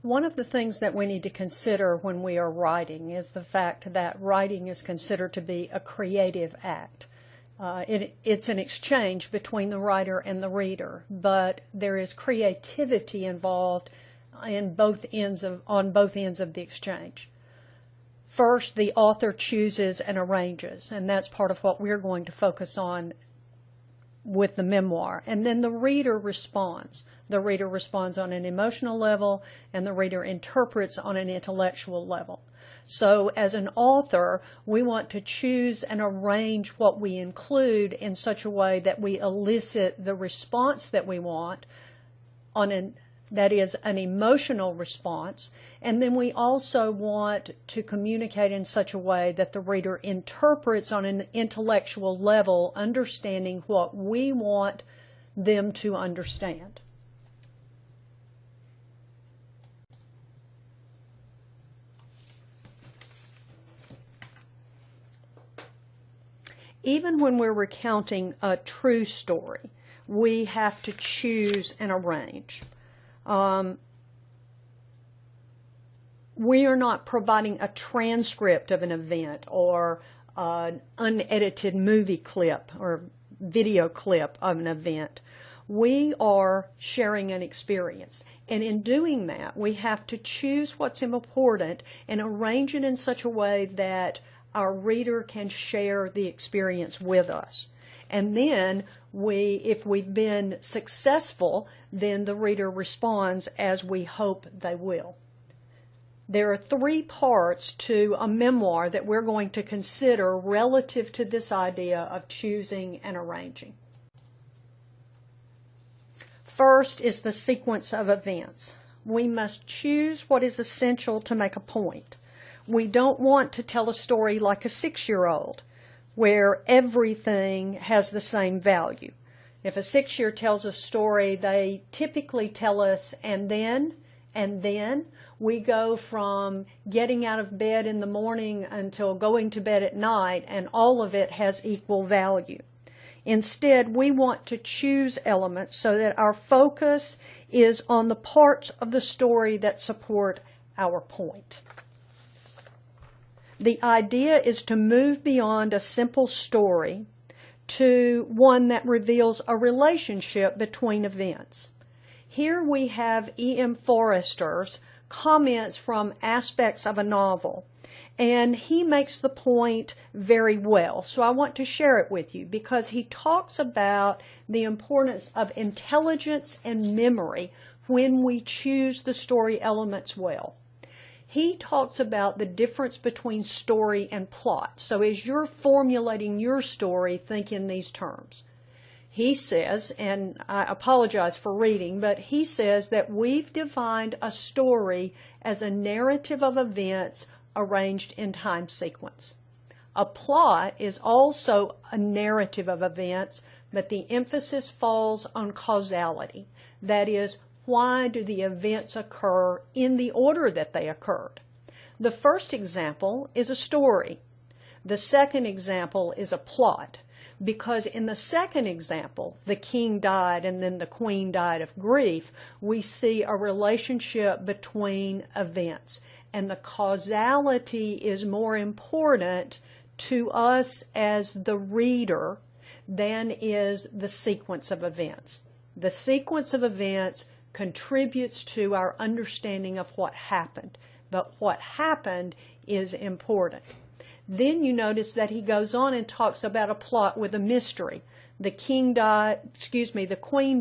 One of the things that we need to consider when we are writing is the fact that writing is considered to be a creative act. It's an exchange between the writer and the reader, but there is creativity involved on both ends of the exchange. First, the author chooses and arranges, and that's part of what we're going to focus on with the memoir. And then the reader responds. The reader responds on an emotional level, and the reader interprets on an intellectual level. So as an author, we want to choose and arrange what we include in such a way that we elicit the response that we want, that is an emotional response. And then we also want to communicate in such a way that the reader interprets on an intellectual level, understanding what we want them to understand. Even when we're recounting a true story, we have to choose and arrange. We are not providing a transcript of an event or an unedited movie clip or video clip of an event. We are sharing an experience. And in doing that, we have to choose what's important and arrange it in such a way that our reader can share the experience with us. And then if we've been successful, then the reader responds as we hope they will. There are 3 parts to a memoir that we're going to consider relative to this idea of choosing and arranging. First is the sequence of events. We must choose what is essential to make a point. We don't want to tell a story like a 6-year-old, where everything has the same value. If a 6-year-old tells a story, they typically tell us, and then we go from getting out of bed in the morning until going to bed at night, and all of it has equal value. Instead, we want to choose elements so that our focus is on the parts of the story that support our point. The idea is to move beyond a simple story to one that reveals a relationship between events. Here we have E.M. Forster's comments from aspects of a novel, and he makes the point very well. So I want to share it with you because he talks about the importance of intelligence and memory when we choose the story elements well. He talks about the difference between story and plot. So as you're formulating your story, think in these terms. He says, and I apologize for reading, but he says that we've defined a story as a narrative of events arranged in time sequence. A plot is also a narrative of events, but the emphasis falls on causality. That is, why do the events occur in the order that they occurred? The first example is a story. The second example is a plot, because in the second example, the king died and then the queen died of grief, we see a relationship between events, and the causality is more important to us as the reader than is the sequence of events. The sequence of events contributes to our understanding of what happened, but what happened is important. Then you notice that he goes on and talks about a plot with a mystery. The queen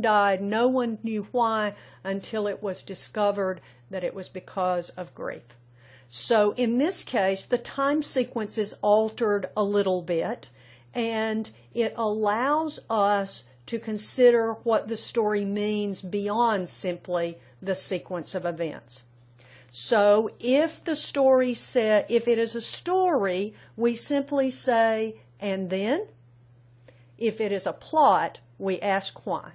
died, no one knew why until it was discovered that it was because of grief. So in this case, the time sequence is altered a little bit, and it allows us to consider what the story means beyond simply the sequence of events. So if if it is a story, we simply say, and then? If it is a plot, we ask why.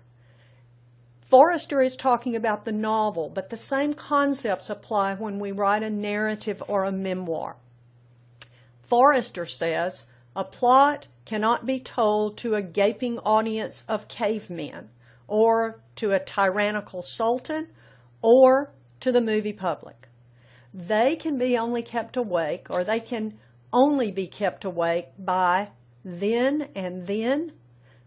Forster is talking about the novel, but the same concepts apply when we write a narrative or a memoir. Forster says, a plot cannot be told to a gaping audience of cavemen, or to a tyrannical sultan, or to the movie public. They can be only kept awake, or they can only be kept awake by then and then.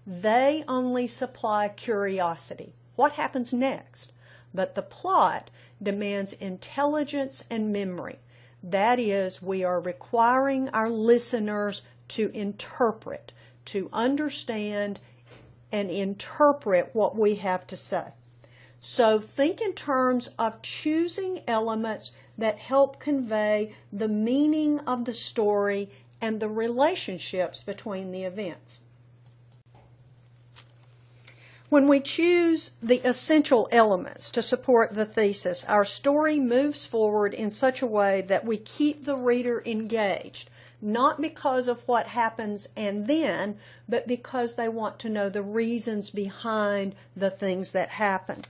They only supply curiosity. What happens next? But the plot demands intelligence and memory. That is, we are requiring our listeners to interpret, to understand and interpret what we have to say. So think in terms of choosing elements that help convey the meaning of the story and the relationships between the events. When we choose the essential elements to support the thesis, our story moves forward in such a way that we keep the reader engaged, not because of what happens and then, but because they want to know the reasons behind the things that happened.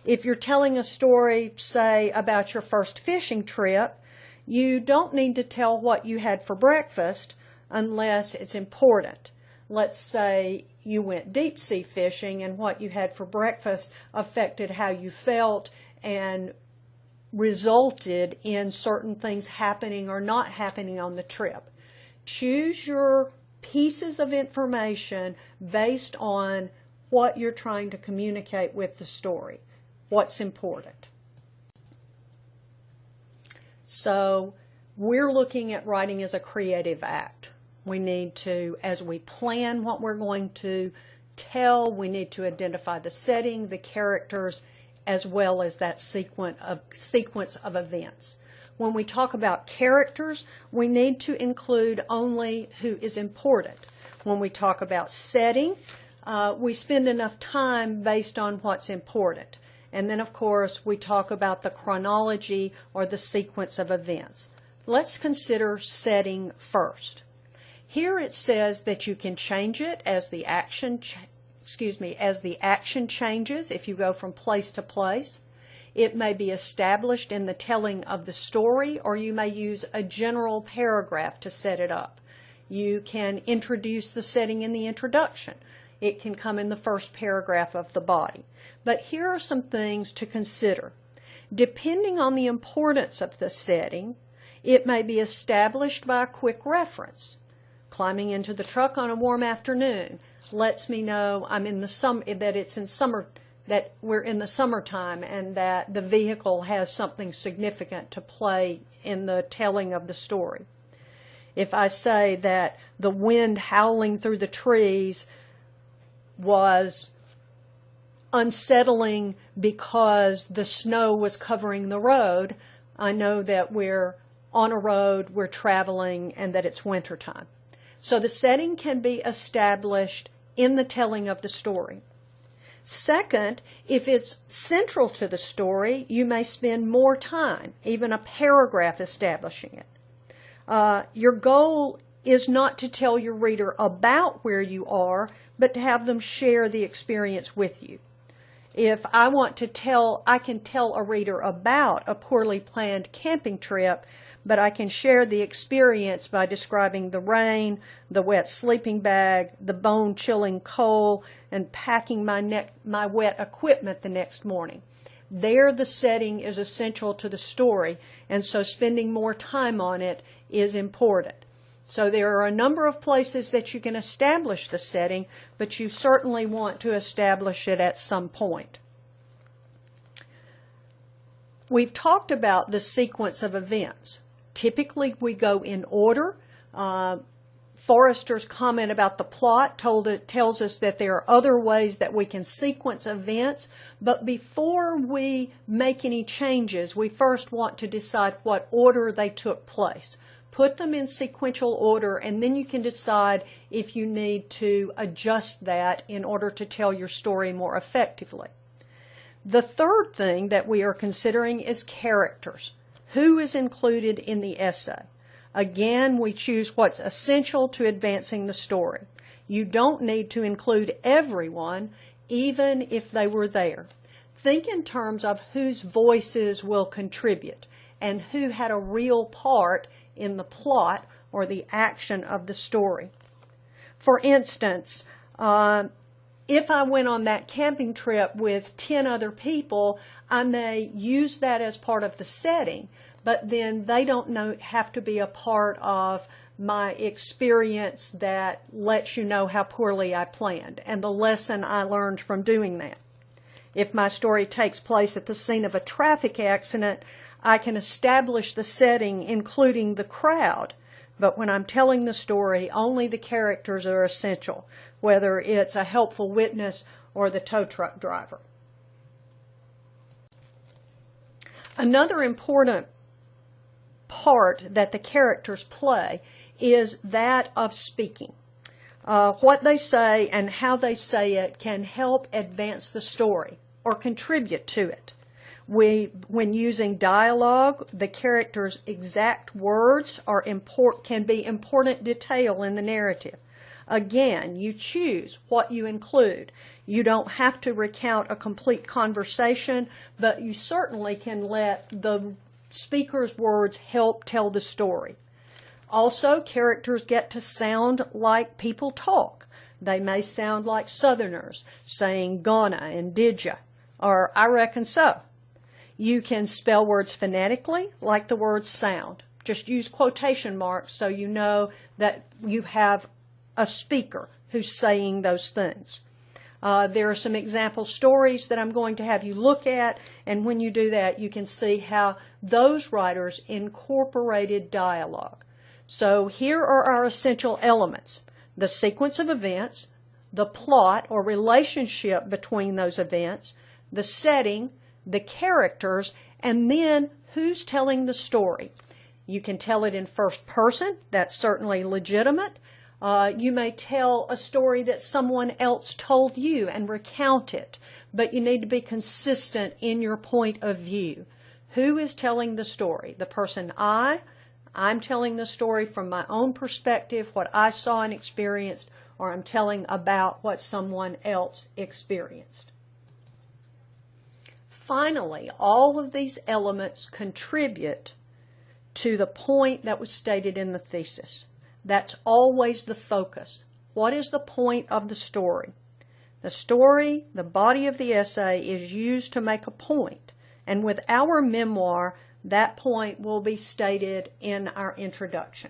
If you're telling a story, say, about your first fishing trip, you don't need to tell what you had for breakfast unless it's important. Let's say you went deep sea fishing and what you had for breakfast affected how you felt and resulted in certain things happening or not happening on the trip. Choose your pieces of information based on what you're trying to communicate with the story, what's important. So we're looking at writing as a creative act. We need to, as we plan what we're going to tell, we need to identify the setting, the characters, as well as that sequence of events. When we talk about characters, we need to include only who is important. When we talk about setting, we spend enough time based on what's important. And then, of course, we talk about the chronology or the sequence of events. Let's consider setting first. Here it says that you can change it as the action changes if you go from place to place. It may be established in the telling of the story, or you may use a general paragraph to set it up. You can introduce the setting in the introduction. It can come in the first paragraph of the body. But here are some things to consider. Depending on the importance of the setting, it may be established by a quick reference. Climbing into the truck on a warm afternoon lets me know I'm in the that we're in the summertime and that the vehicle has something significant to play in the telling of the story. If I say that the wind howling through the trees was unsettling because the snow was covering the road, I know that we're on a road, we're traveling, and that it's wintertime. So the setting can be established in the telling of the story. Second, if it's central to the story, you may spend more time, even a paragraph, establishing it. Your goal is not to tell your reader about where you are, but to have them share the experience with you. If I want to tell, I can tell a reader about a poorly planned camping trip, but I can share the experience by describing the rain, the wet sleeping bag, the bone-chilling cold, and packing my wet equipment the next morning. There, the setting is essential to the story, and so spending more time on it is important. So there are a number of places that you can establish the setting, but you certainly want to establish it at some point. We've talked about the sequence of events. Typically, we go in order. Forrester's comment about the plot tells us that there are other ways that we can sequence events, but before we make any changes, we first want to decide what order they took place. Put them in sequential order, and then you can decide if you need to adjust that in order to tell your story more effectively. The third thing that we are considering is characters. Who is included in the essay? Again, we choose what's essential to advancing the story. You don't need to include everyone, even if they were there. Think in terms of whose voices will contribute and who had a real part in the plot or the action of the story. For instance, if I went on that camping trip with 10 other people, I may use that as part of the setting, but then they don't have to be a part of my experience that lets you know how poorly I planned and the lesson I learned from doing that. If my story takes place at the scene of a traffic accident, I can establish the setting, including the crowd. But when I'm telling the story, only the characters are essential, whether it's a helpful witness or the tow truck driver. Another important part that the characters play is that of speaking. What they say and how they say it can help advance the story or contribute to it. When using dialogue, the character's exact words can be important detail in the narrative. Again, you choose what you include. You don't have to recount a complete conversation, but you certainly can let the speaker's words help tell the story. Also, characters get to sound like people talk. They may sound like Southerners, saying gonna and did ya, or I reckon so. You can spell words phonetically, like the words sound. Just use quotation marks so you know that you have a speaker who's saying those things. There are some example stories that I'm going to have you look at, and when you do that, you can see how those writers incorporated dialogue. So here are our essential elements: the sequence of events, the plot or relationship between those events, the setting, the characters, and then who's telling the story. You can tell it in first person. That's certainly legitimate. You may tell a story that someone else told you and recount it, but you need to be consistent in your point of view. Who is telling the story? The person I'm telling the story from my own perspective, what I saw and experienced, or I'm telling about what someone else experienced. Finally, all of these elements contribute to the point that was stated in the thesis. That's always the focus. What is the point of the story? The story, the body of the essay, is used to make a point, and with our memoir, that point will be stated in our introduction.